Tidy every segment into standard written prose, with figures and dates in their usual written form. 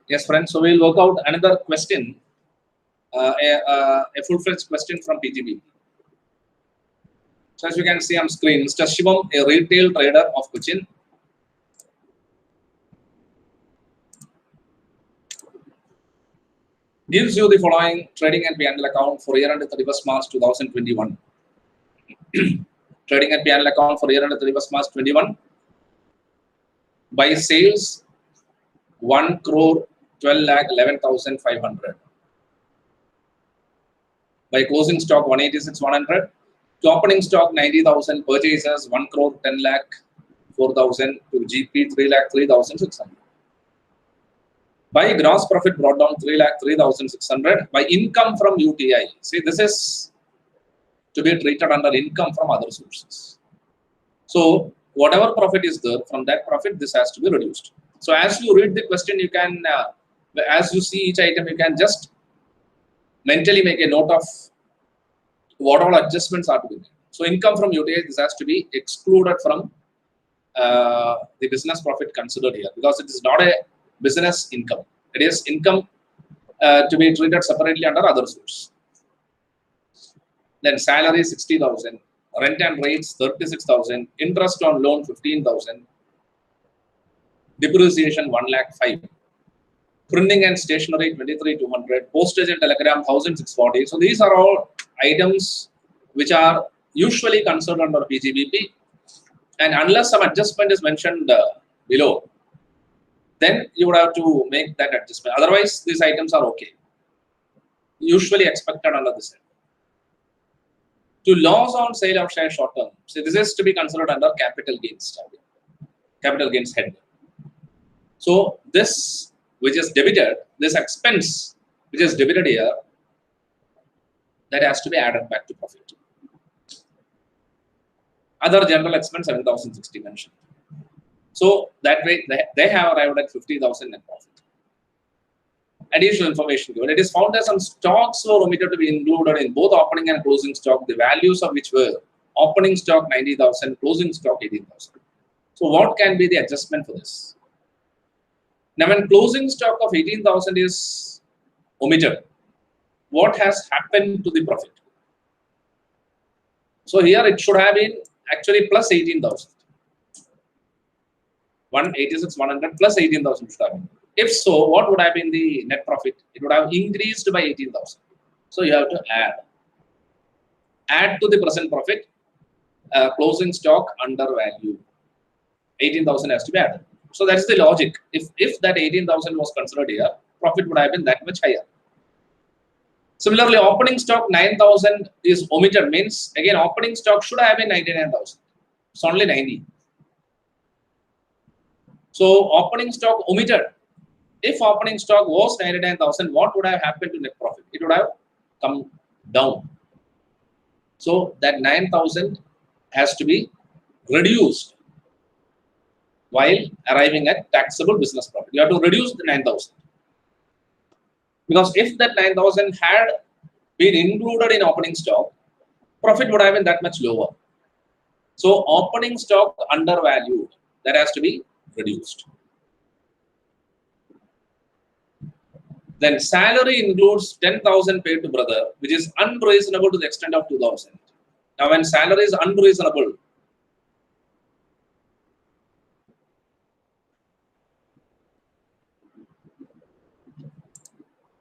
Yes, friends. So we'll work out another question, a full-fledged question from PGBP. So as you can see on screen, Mr. Shivam, a retail trader of Cochin, gives you the following trading and P&L account for year ended 31st March 2021. Trading and P&L account for year ended 31st March 21. By sales 1 crore 12 lakh 11,500. By closing stock 186,100. To opening stock 90,000. Purchases 1 crore 10 lakh 4,000. To GP 3 lakh 3,600. By gross profit brought down 3 lakh 3,600. By income from UTI. See, this is to be treated under income from other sources. So whatever profit is there, from that profit, this has to be reduced. So as you read the question, you can, as you see each item, you can just mentally make a note of what all adjustments are to be made. So income from UTI, this has to be excluded from the business profit considered here, because it is not a business income. It is income to be treated separately under other source. Then salary 60,000, rent and rates 36,000, interest on loan 15,000, depreciation 1 lakh 5, printing and stationery 23,200, postage and telegram 1,640. So these are all items which are usually considered under PGBP, and unless some adjustment is mentioned below, then you would have to make that adjustment. Otherwise, these items are okay, usually expected under this head. To loss on sale of share short term, so this is to be considered under capital gains head. So this which is debited, this expense which is debited here, that has to be added back to profit. Other general expense 7,060 mentioned. So that way they have arrived at 50,000 net profit. Additional information given. It is found that some stocks were omitted to be included in both opening and closing stock, the values of which were opening stock 90,000, closing stock 18,000. So what can be the adjustment for this? Now when closing stock of 18,000 is omitted, what has happened to the profit? So here it should have been actually plus 18,000. 186,100 plus 18,000 should have been. If so, what would have been the net profit? It would have increased by 18,000. So you have to add to the present profit closing stock under value. 18,000 has to be added. So that's the logic. If that 18,000 was considered here, profit would have been that much higher. Similarly, opening stock 9,000 is omitted, means again opening stock should have been 99,000. It's only 90. So opening stock omitted. If opening stock was 99,000, what would have happened to net profit? It would have come down. So that 9,000 has to be reduced while arriving at taxable business profit. You have to reduce the 9,000. Because if that 9,000 had been included in opening stock, profit would have been that much lower. So opening stock undervalued, that has to be reduced. Then salary includes 10,000 paid to brother, which is unreasonable to the extent of 2,000. Now when salary is unreasonable,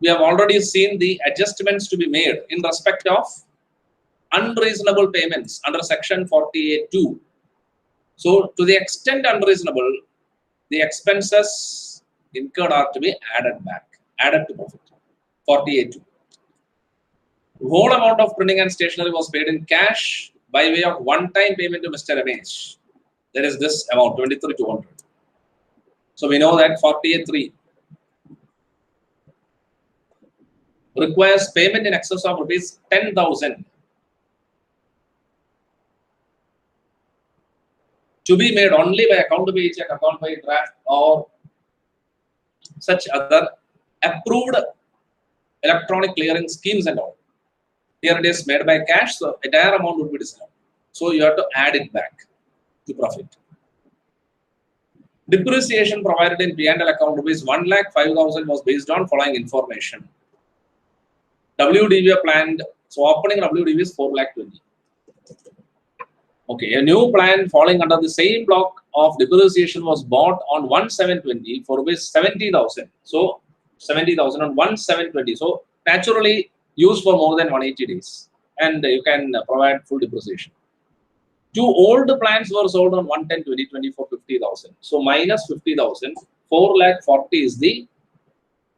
we have already seen the adjustments to be made in respect of unreasonable payments under section 48(2). So to the extent unreasonable, the expenses incurred are to be added back, added to profit. 48(2). The whole amount of printing and stationery was paid in cash by way of one-time payment to Mr. Ramesh. There is this amount, 23,200. So we know that 48(3) requires payment in excess of rupees 10,000 to be made only by account to be check, account by draft, or such other approved electronic clearing schemes and all. Here it is made by cash, so entire amount would be disallowed. So you have to add it back to profit. Depreciation provided in P&L account rupees 1,05,000 was based on following information. WDV planned, so opening WDV is 4,20,000. Okay, a new plan falling under the same block of depreciation was bought on 1,720 for rupees 70,000. So 70,000 on 1,720. So naturally used for more than 180 days, and you can provide full depreciation. Two old plans were sold on 110/20/20 for 50,000. So minus 50,000, 4,40,000 is the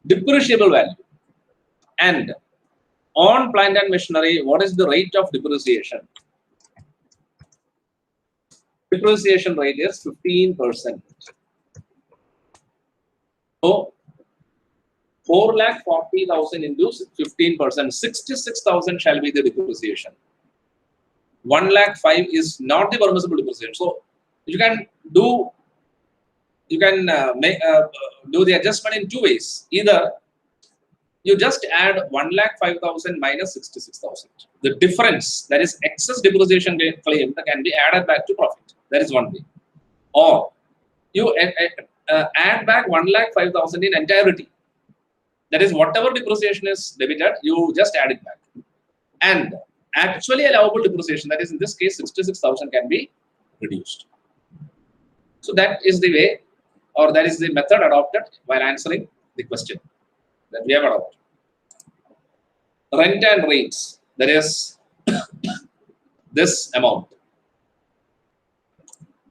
depreciable value. And on plant and machinery, what is the rate of depreciation? Depreciation rate is 15%. So 4,40,000 into 15%, 66,000 shall be the depreciation. 1,05,000 is not the permissible depreciation. So you can do the adjustment in two ways. Either you just add 1,05,000 minus 66,000. The difference, that is excess depreciation claim, can be added back to profit. That is one way. Or you add back 1,05,000 in entirety. That is, whatever depreciation is debited, you just add it back. And actually allowable depreciation, that is in this case 66,000, can be reduced. So that is the way, or that is the method adopted while answering the question that we have adopted. Rent and rates, that is this amount.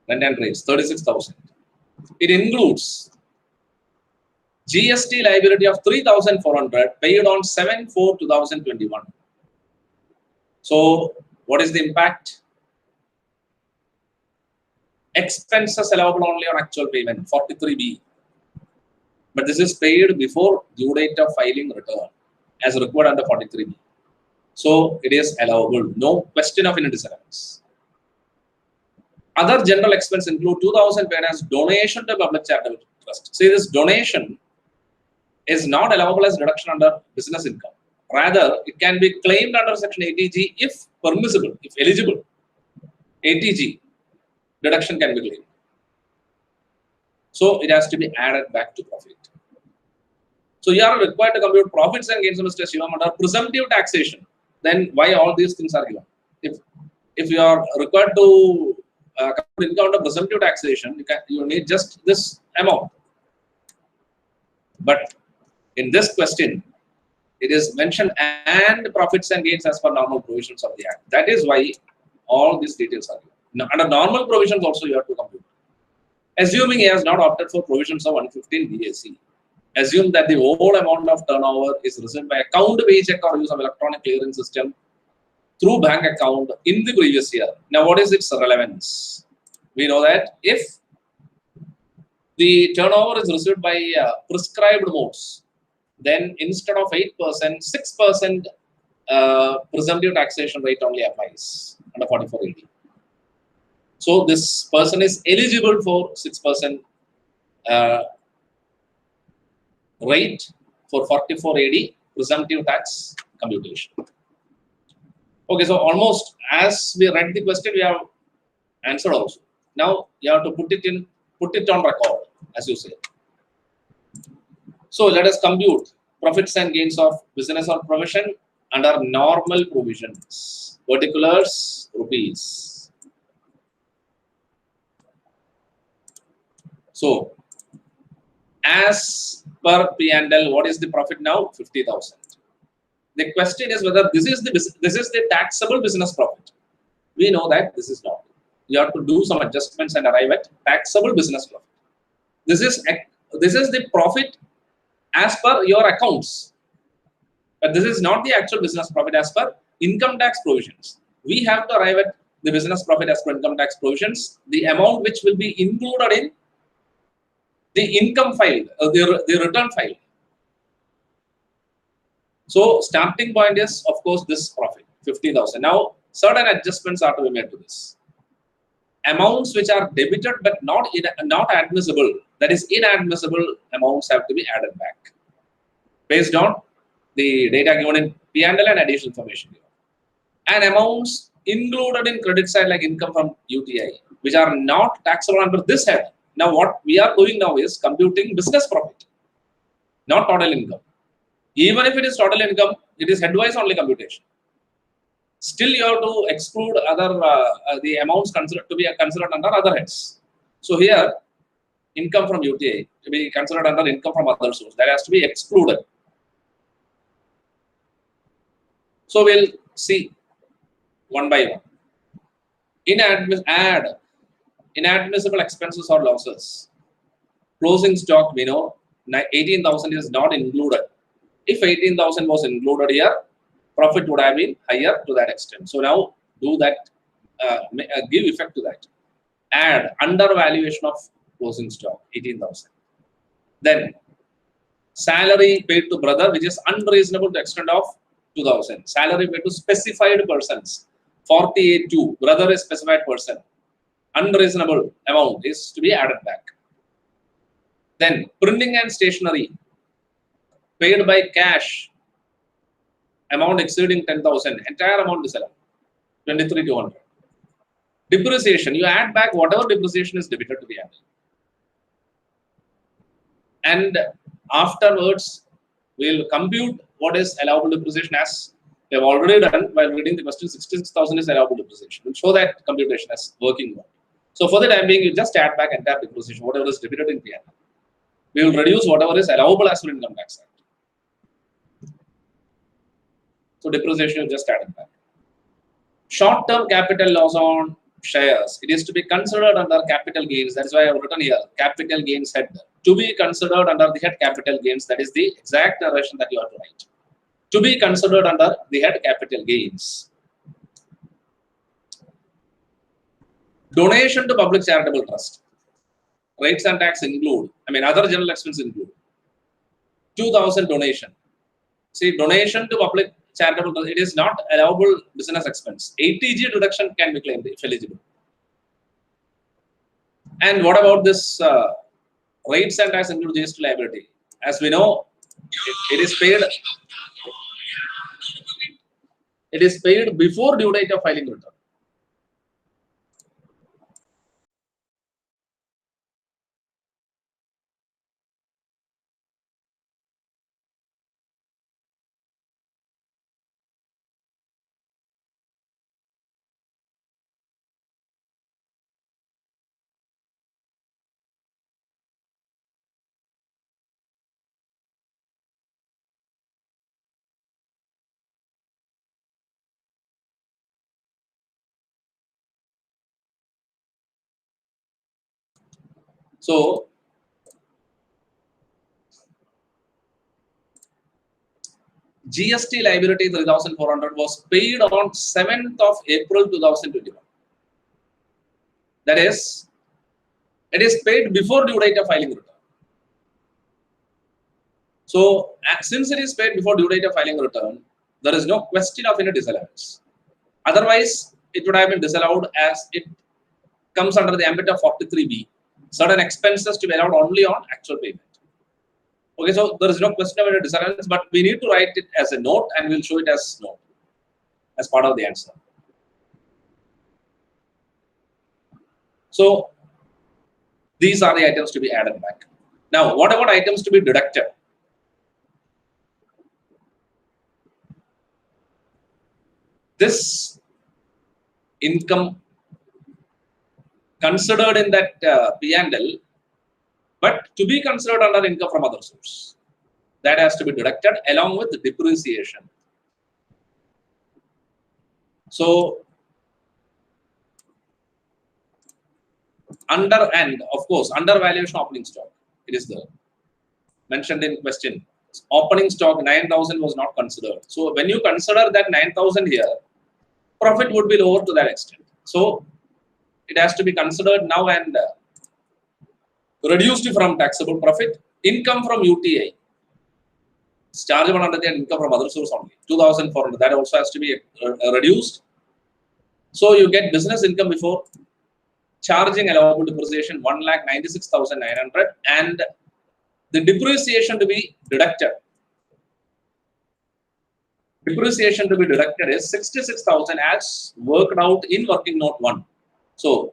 Rent and rates, 36,000. It includes GST liability of 3,400 paid on 7/4/2021. So what is the impact? Expenses allowable only on actual payment, 43B. But this is paid before due date of filing return as required under 43B. So it is allowable, no question of any disallowance. Other general expense include 2,000 paid as donation to public charitable trust. See, this donation is not allowable as deduction under business income. Rather, it can be claimed under section 80G if permissible, if eligible. 80G deduction can be claimed. So it has to be added back to profit. So you are required to compute profits and gains of Mr. Shivam under presumptive taxation. Then why all these things are given? If you are required to compute income under presumptive taxation, you need just this amount. But in this question, it is mentioned and profits and gains as per normal provisions of the Act. That is why all these details are given. Now, under normal provisions also you have to compute. Assuming he has not opted for provisions of 115 BAC, assume that the whole amount of turnover is received by account paycheck or use of electronic clearing system through bank account in the previous year. Now, what is its relevance? We know that if the turnover is received by prescribed modes, then instead of 8%, 6% presumptive taxation rate only applies under 4480. So this person is eligible for 6% rate for 4480 presumptive tax computation. Okay, so almost as we read the question, we have answered also. Now you have to put it on record, as you say. So let us compute profits and gains of business or provision under normal provisions. Particulars, rupees. So as per P&L, what is the profit now? 50,000. The question is whether this is the taxable business profit. We know that this is not. You have to do some adjustments and arrive at taxable business profit. This is the profit as per your accounts, but this is not the actual business profit as per income tax provisions. We have to arrive at the business profit as per income tax provisions, the amount which will be included in the income file, the return file. So starting point is, of course, this profit, 50,000. Now certain adjustments are to be made to this. Amounts which are debited but not admissible, that is inadmissible amounts, have to be added back based on the data given in P&L and additional information given. And amounts included in credit side like income from UTI, which are not taxable under this head, Now what we are doing now is computing business profit, not total income. Even if it is total income, it is headwise only computation. Still, you have to exclude other the amounts considered to be considered under other heads. So here, income from UTI to be considered under income from other source, that has to be excluded. So we'll see one by one. Inadmissible expenses or losses. Closing stock, we know 18,000 is not included. If 18,000 was included here, profit would have been higher to that extent. So now do that, give effect to that. Add undervaluation of closing stock, 18,000. Then salary paid to brother, which is unreasonable to extent of 2,000. Salary paid to specified persons, 48.2. Brother is specified person. Unreasonable amount is to be added back. Then printing and stationery paid by cash, amount exceeding 10,000, entire amount is allowed, 23,200. Depreciation, you add back whatever depreciation is debited to the annual. And afterwards, we will compute what is allowable depreciation, as we have already done while reading the question. 66,000 is allowable depreciation. We'll show that computation as working mode. So for the time being, you just add back entire depreciation, whatever is debited in the annual. We will reduce whatever is allowable as per Income Tax Act. So depreciation, you just add it back. Short-term capital loss on shares, it is to be considered under capital gains. That is why I have written here capital gains head. To be considered under the head capital gains. That is the exact narration that you have to write. To be considered under the head capital gains. Donation to public charitable trust. Rates and tax include, other general expenses include. 2,000 donation. See, donation to public charitable trust, it is not allowable business expense. 80G deduction can be claimed if eligible. And what about this rates and tax include GST liability? As we know, it is paid. It is paid before due date of filing return. So, GST liability 3,400 was paid on 7th of April 2021. That is, it is paid before due date of filing return. So, since it is paid before due date of filing return, there is no question of any disallowance. Otherwise, it would have been disallowed as it comes under the ambit of 43B. Certain expenses to be allowed only on actual payment. Okay, so there is no question of any disallowance, but we need to write it as a note, and we'll show it as note as part of the answer. So these are the items to be added back. Now, what about items to be deducted? This income considered in that P&L, but to be considered under income from other source. That has to be deducted along with the depreciation. So, of course, undervaluation of opening stock. It is the mentioned in question. Opening stock 9,000 was not considered. So, when you consider that 9,000 here, profit would be lower to that extent. So, it has to be considered now and reduced from taxable profit. Income from UTI. It's chargeable under the income from other source only. 2,400. That also has to be reduced. So you get business income before charging allowable depreciation 1,96,900 and the depreciation to be deducted. Depreciation to be deducted is 66,000 as worked out in working note 1. So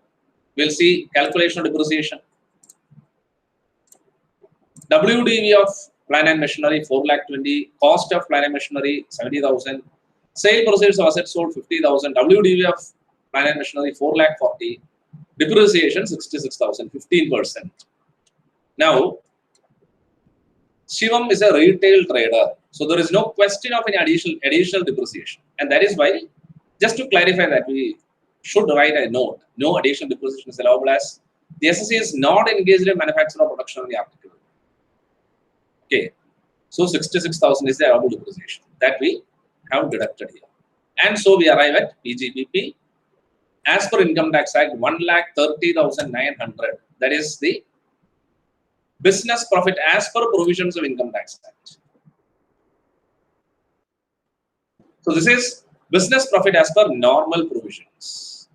we'll see calculation of depreciation. WDV of plant and machinery 4,20,000, cost of plant and machinery 70,000, sale proceeds of assets sold 50,000, WDV of plant and machinery 4,40,000, depreciation 66,000, 15%. Now, Shivam is a retail trader, so there is no question of any additional depreciation, and that is why, just to clarify that, we should write a note: no additional depreciation is allowable as the SSC is not engaged in manufacture or production of the article. Okay, so 66,000 is the allowable depreciation that we have deducted here, and so we arrive at PGBP as per Income Tax Act 1,30,900. That is the business profit as per provisions of Income Tax Act. So this is business profit as per normal provisions,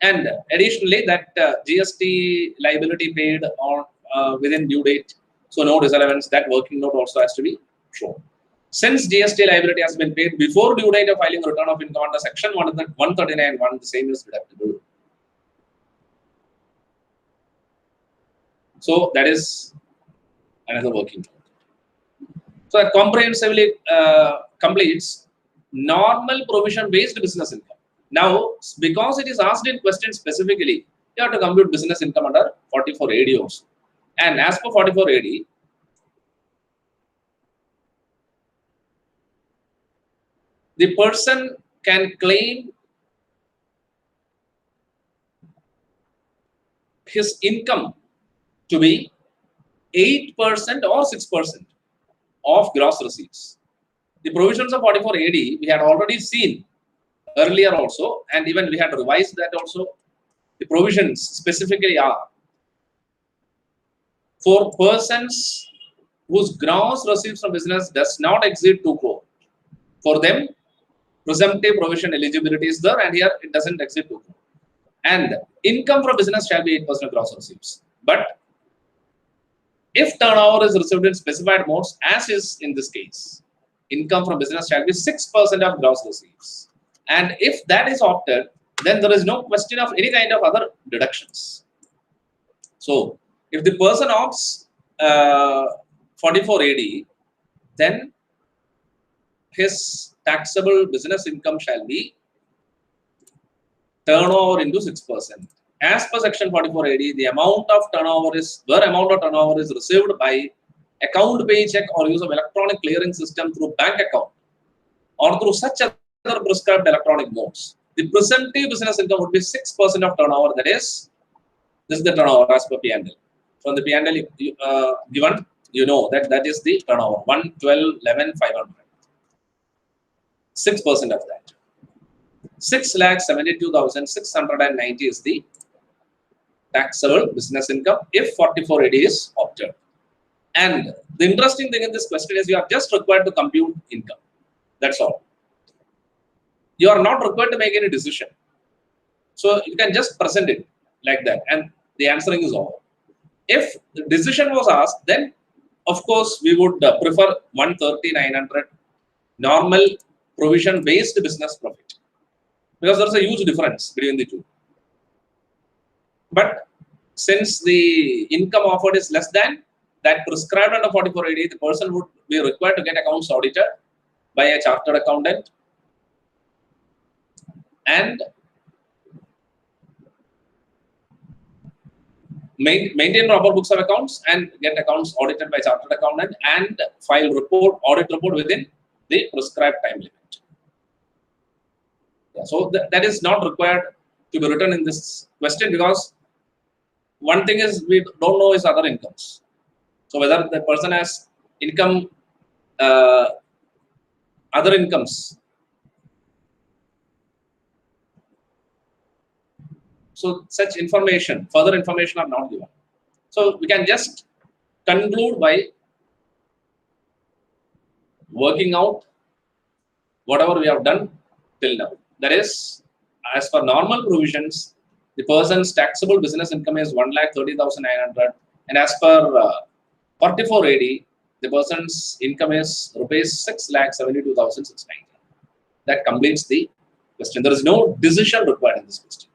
and additionally that GST liability paid on within due date, so no disallowance, that working note also has to be shown. Since GST liability has been paid before due date of filing return of income under section 139(1), the same is deductible. So that is another working note. So that comprehensively completes normal provision based business income. Now, because it is asked in question specifically, you have to compute business income under 44 AD also. And as per 44 AD, the person can claim his income to be 8% or 6% of gross receipts. The provisions of 44 AD we had already seen earlier also, and even we had revised that also. The provisions specifically are for persons whose gross receipts from business does not exceed 2 crore. For them, presumptive provision eligibility is there, and here it doesn't exceed 2 crore. And income from business shall be 8% of gross receipts. But if turnover is received in specified modes, as is in this case, income from business shall be 6% of gross receipts. And if that is opted, then there is no question of any kind of other deductions. So, if the person opts 44 AD, then his taxable business income shall be turnover into 6%. As per section 44 AD, the amount of turnover is received by account paycheck or use of electronic clearing system through bank account or through such other prescribed electronic modes. The presumptive business income would be 6% of turnover. That is, this is the turnover as per P&L. From the P&L given, you know that is the turnover 112,11,500. 6% of that. 6,72,690 is the taxable business income if 44 AD is opted. And the interesting thing in this question is you are just required to compute income. That's all. You are not required to make any decision. So you can just present it like that, and the answering is over. If the decision was asked, then of course we would prefer 130,900 normal provision based business profit, because there is a huge difference between the two. But since the income offered is less than that prescribed under 44 AD, the person would be required to get accounts audited by a chartered accountant and maintain proper books of accounts and get accounts audited by chartered accountant and file audit report within the prescribed time limit. Yeah, so that is not required to be written in this question, because one thing is we don't know his other incomes. So whether the person has income, other incomes. So such information, further information are not given. So we can just conclude by working out whatever we have done till now. That is, as per normal provisions, the person's taxable business income is 1,30,900, and as per 44 AD, the person's income is rupees 6,72,690. That completes the question. There is no decision required in this question.